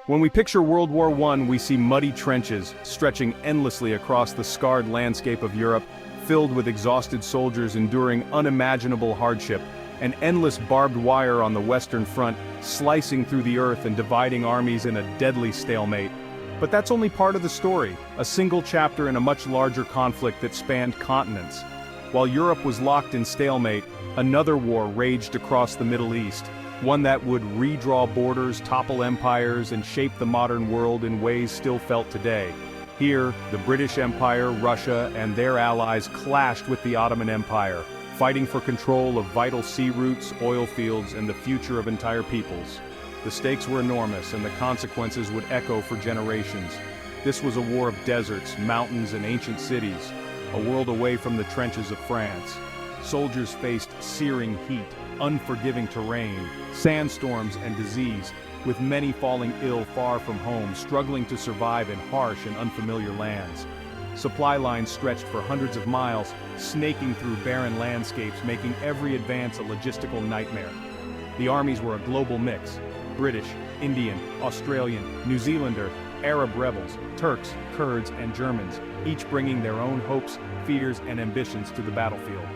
When we picture World War I, we see muddy trenches stretching endlessly across the scarred landscape of Europe, filled with exhausted soldiers enduring unimaginable hardship, and endless barbed wire on the Western Front, slicing through the earth and dividing armies in a deadly stalemate. But that's only part of the story, a single chapter in a much larger conflict that spanned continents. While Europe was locked in stalemate, another war raged across the Middle East, one that would redraw borders, topple empires, and shape the modern world in ways still felt today. Here, the British Empire, Russia, and their allies clashed with the Ottoman Empire, fighting for control of vital sea routes, oil fields, and the future of entire peoples. The stakes were enormous, and the consequences would echo for generations. This was a war of deserts, mountains, and ancient cities, a world away from the trenches of France. Soldiers faced searing heat, unforgiving terrain, sandstorms, and disease, with many falling ill far from home, struggling to survive in harsh and unfamiliar lands. Supply lines stretched for hundreds of miles, snaking through barren landscapes, making every advance a logistical nightmare. The armies were a global mix: British, Indian, Australian, New Zealander, Arab rebels, Turks, Kurds, and Germans, each bringing their own hopes, fears, and ambitions to the battlefield.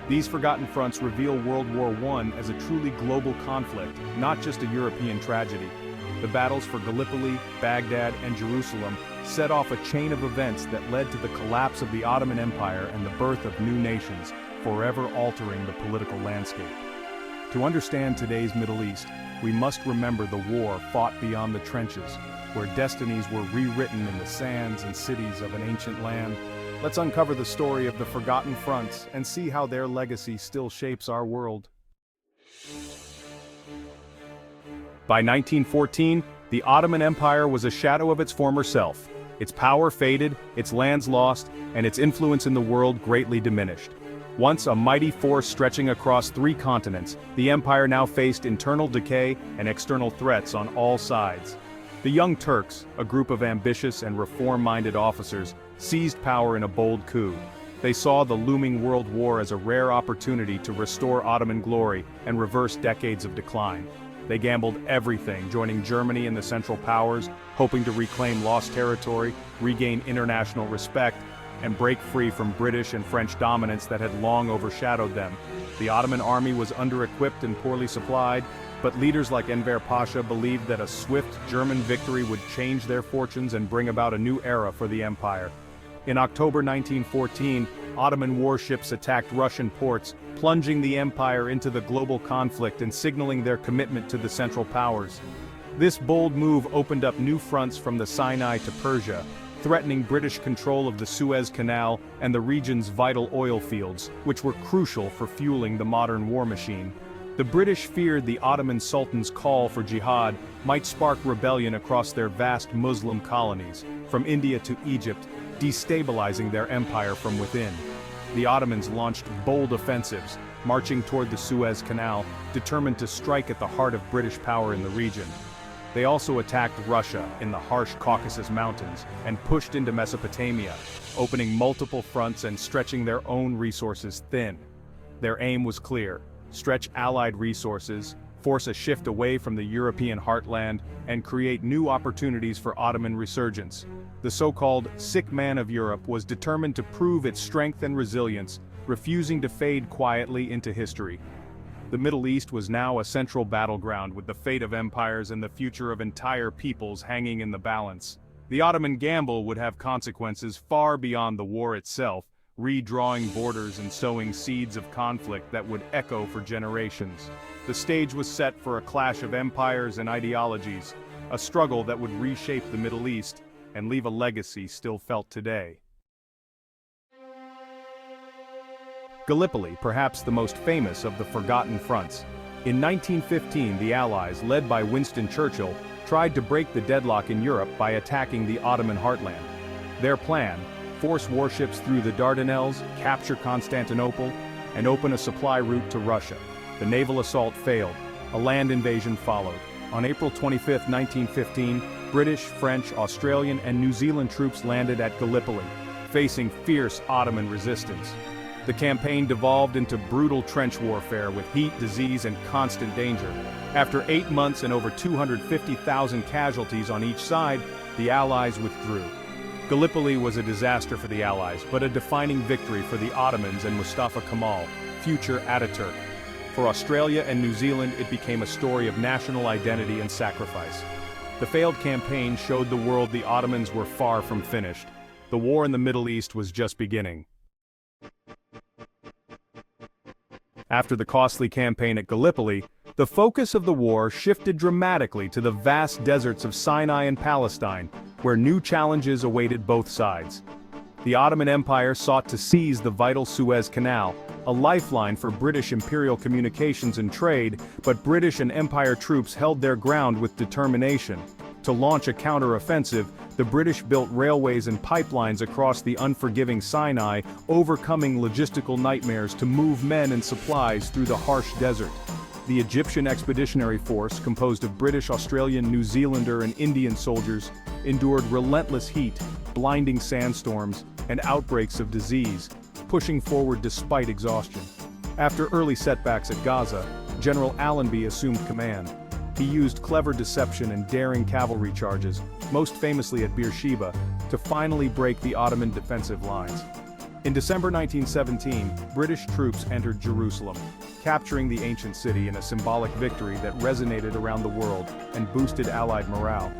These forgotten fronts reveal World War I as a truly global conflict, not just a European tragedy. The battles for Gallipoli, Baghdad, and Jerusalem set off a chain of events that led to the collapse of the Ottoman Empire and the birth of new nations, forever altering the political landscape. To understand today's Middle East, we must remember the war fought beyond the trenches, where destinies were rewritten in the sands and cities of an ancient land. Let's uncover the story of the forgotten fronts and see how their legacy still shapes our world. By 1914, the Ottoman Empire was a shadow of its former self. Its power faded, its lands lost, and its influence in the world greatly diminished. Once a mighty force stretching across 3 continents, the empire now faced internal decay and external threats on all sides. The Young Turks, a group of ambitious and reform-minded officers, seized power in a bold coup. They saw the looming world war as a rare opportunity to restore Ottoman glory and reverse decades of decline. They gambled everything, joining Germany and the Central Powers, hoping to reclaim lost territory, regain international respect, and break free from British and French dominance that had long overshadowed them. The Ottoman army was under-equipped and poorly supplied, but leaders like Enver Pasha believed that a swift German victory would change their fortunes and bring about a new era for the empire. In October 1914, Ottoman warships attacked Russian ports, plunging the empire into the global conflict and signaling their commitment to the Central Powers. This bold move opened up new fronts from the Sinai to Persia, threatening British control of the Suez Canal and the region's vital oil fields, which were crucial for fueling the modern war machine. The British feared the Ottoman Sultan's call for jihad might spark rebellion across their vast Muslim colonies, from India to Egypt, destabilizing their empire from within. The Ottomans launched bold offensives, marching toward the Suez Canal, determined to strike at the heart of British power in the region. They also attacked Russia in the harsh Caucasus Mountains and pushed into Mesopotamia, opening multiple fronts and stretching their own resources thin. Their aim was clear: stretch Allied resources, force a shift away from the European heartland, and create new opportunities for Ottoman resurgence. The so-called sick man of Europe was determined to prove its strength and resilience, refusing to fade quietly into history. The Middle East was now a central battleground, with the fate of empires and the future of entire peoples hanging in the balance. The Ottoman gamble would have consequences far beyond the war itself, redrawing borders and sowing seeds of conflict that would echo for generations. The stage was set for a clash of empires and ideologies, a struggle that would reshape the Middle East and leave a legacy still felt today. Gallipoli, perhaps the most famous of the forgotten fronts. In 1915, the Allies, led by Winston Churchill, tried to break the deadlock in Europe by attacking the Ottoman heartland. Their plan: force warships through the Dardanelles, capture Constantinople, and open a supply route to Russia. The naval assault failed. A land invasion followed. On April 25, 1915, British, French, Australian, and New Zealand troops landed at Gallipoli, facing fierce Ottoman resistance. The campaign devolved into brutal trench warfare with heat, disease, and constant danger. After 8 months and over 250,000 casualties on each side, the Allies withdrew. Gallipoli was a disaster for the Allies, but a defining victory for the Ottomans and Mustafa Kemal, future Ataturk. For Australia and New Zealand, it became a story of national identity and sacrifice. The failed campaign showed the world the Ottomans were far from finished. The war in the Middle East was just beginning. After the costly campaign at Gallipoli, the focus of the war shifted dramatically to the vast deserts of Sinai and Palestine, where new challenges awaited both sides. The Ottoman Empire sought to seize the vital Suez Canal, a lifeline for British imperial communications and trade, but British and Empire troops held their ground with determination. To launch a counter-offensive, the British built railways and pipelines across the unforgiving Sinai, overcoming logistical nightmares to move men and supplies through the harsh desert. The Egyptian Expeditionary Force, composed of British, Australian, New Zealander, and Indian soldiers, endured relentless heat, blinding sandstorms, and outbreaks of disease, pushing forward despite exhaustion. After early setbacks at Gaza, General Allenby assumed command. He used clever deception and daring cavalry charges, most famously at Beersheba, to finally break the Ottoman defensive lines. In December 1917, British troops entered Jerusalem, capturing the ancient city in a symbolic victory that resonated around the world and boosted Allied morale.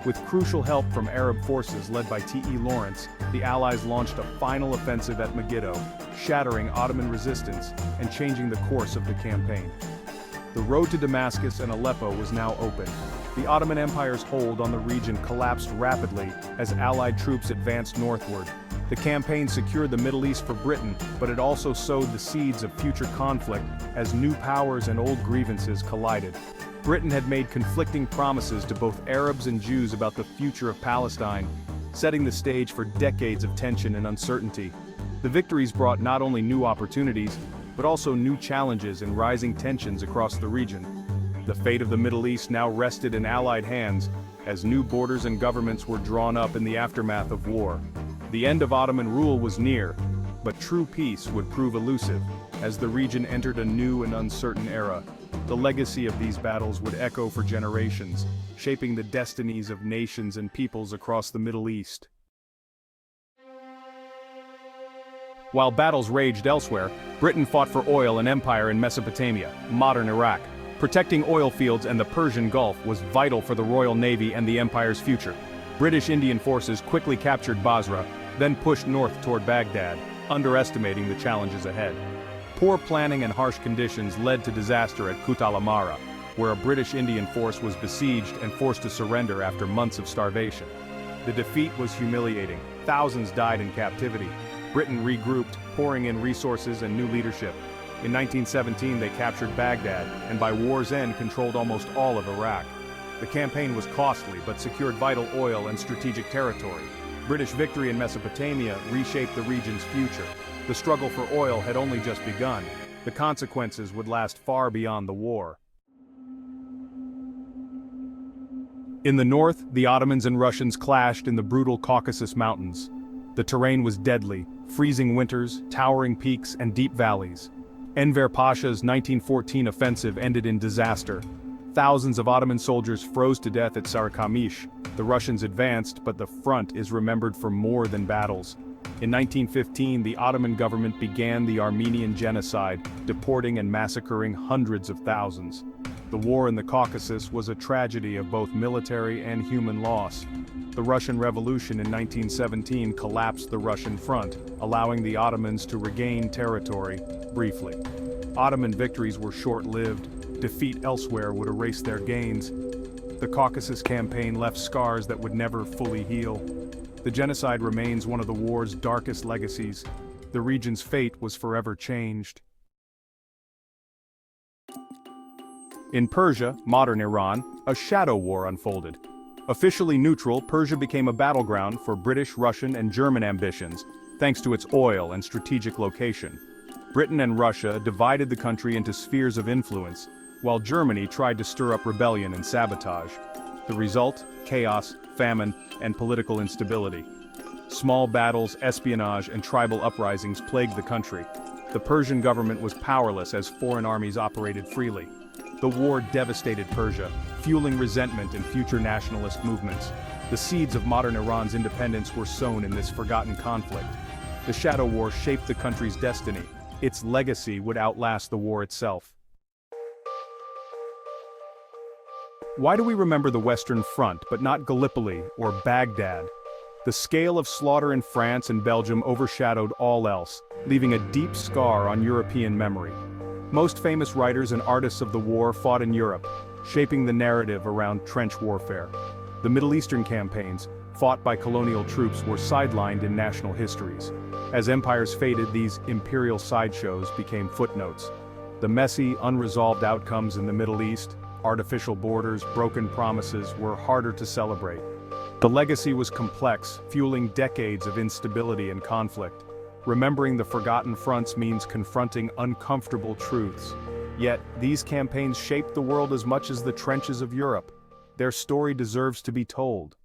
With crucial help from Arab forces led by T.E. Lawrence, the Allies launched a final offensive at Megiddo, shattering Ottoman resistance and changing the course of the campaign. The road to Damascus and Aleppo was now open. The Ottoman Empire's hold on the region collapsed rapidly as Allied troops advanced northward. The campaign secured the Middle East for Britain, but it also sowed the seeds of future conflict as new powers and old grievances collided. Britain had made conflicting promises to both Arabs and Jews about the future of Palestine, setting the stage for decades of tension and uncertainty. The victories brought not only new opportunities, but also new challenges and rising tensions across the region. The fate of the Middle East now rested in Allied hands, as new borders and governments were drawn up in the aftermath of war. The end of Ottoman rule was near, but true peace would prove elusive, as the region entered a new and uncertain era. The legacy of these battles would echo for generations, shaping the destinies of nations and peoples across the Middle East. While battles raged elsewhere, Britain fought for oil and empire in Mesopotamia, modern Iraq. Protecting oil fields and the Persian Gulf was vital for the Royal Navy and the empire's future. British Indian forces quickly captured Basra, then pushed north toward Baghdad, underestimating the challenges ahead. Poor planning and harsh conditions led to disaster at Kut al-Amara, where a British Indian force was besieged and forced to surrender after months of starvation. The defeat was humiliating. Thousands died in captivity. Britain regrouped, pouring in resources and new leadership. In 1917 they captured Baghdad, and by war's end controlled almost all of Iraq. The campaign was costly but secured vital oil and strategic territory. British victory in Mesopotamia reshaped the region's future. The struggle for oil had only just begun. The consequences would last far beyond the war. In the north, the Ottomans and Russians clashed in the brutal Caucasus Mountains. The terrain was deadly, freezing winters, towering peaks, and deep valleys. Enver Pasha's 1914 offensive ended in disaster. Thousands of Ottoman soldiers froze to death at Sarikamish. The Russians advanced, but the front is remembered for more than battles. In 1915, the Ottoman government began the Armenian genocide, deporting and massacring hundreds of thousands. The war in the Caucasus was a tragedy of both military and human loss. The Russian Revolution in 1917 collapsed the Russian front, allowing the Ottomans to regain territory, briefly. Ottoman victories were short-lived. Defeat elsewhere would erase their gains. The Caucasus campaign left scars that would never fully heal. The genocide remains one of the war's darkest legacies. The region's fate was forever changed. In Persia, modern Iran, a shadow war unfolded. Officially neutral, Persia became a battleground for British, Russian, and German ambitions, thanks to its oil and strategic location. Britain and Russia divided the country into spheres of influence, while Germany tried to stir up rebellion and sabotage. The result? Chaos, famine, and political instability. Small battles, espionage, and tribal uprisings plagued the country. The Persian government was powerless as foreign armies operated freely. The war devastated Persia, fueling resentment and future nationalist movements. The seeds of modern Iran's independence were sown in this forgotten conflict. The Shadow War shaped the country's destiny. Its legacy would outlast the war itself. Why do we remember the Western Front but not Gallipoli or Baghdad? The scale of slaughter in France and Belgium overshadowed all else, leaving a deep scar on European memory. Most famous writers and artists of the war fought in Europe, shaping the narrative around trench warfare. The Middle Eastern campaigns, fought by colonial troops, were sidelined in national histories. As empires faded, these imperial sideshows became footnotes. The messy, unresolved outcomes in the Middle East, artificial borders, broken promises, were harder to celebrate. The legacy was complex, fueling decades of instability and conflict. Remembering the forgotten fronts means confronting uncomfortable truths. Yet, these campaigns shaped the world as much as the trenches of Europe. Their story deserves to be told.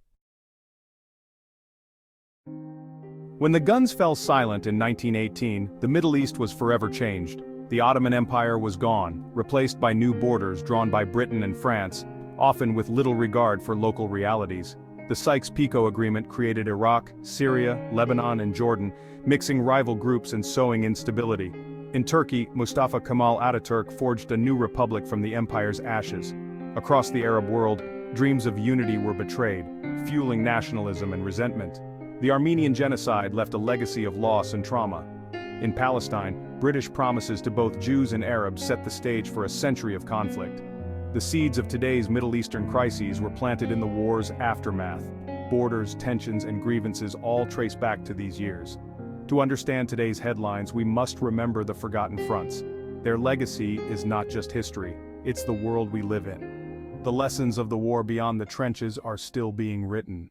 When the guns fell silent in 1918, the Middle East was forever changed. The Ottoman Empire was gone, replaced by new borders drawn by Britain and France, often with little regard for local realities. The Sykes-Picot Agreement created Iraq, Syria, Lebanon, and Jordan, mixing rival groups and sowing instability. In Turkey, Mustafa Kemal Ataturk forged a new republic from the empire's ashes. Across the Arab world, dreams of unity were betrayed, fueling nationalism and resentment. The Armenian genocide left a legacy of loss and trauma. In Palestine, British promises to both Jews and Arabs set the stage for a century of conflict. The seeds of today's Middle Eastern crises were planted in the war's aftermath. Borders, tensions, and grievances all trace back to these years. To understand today's headlines, we must remember the forgotten fronts. Their legacy is not just history, it's the world we live in. The lessons of the war beyond the trenches are still being written.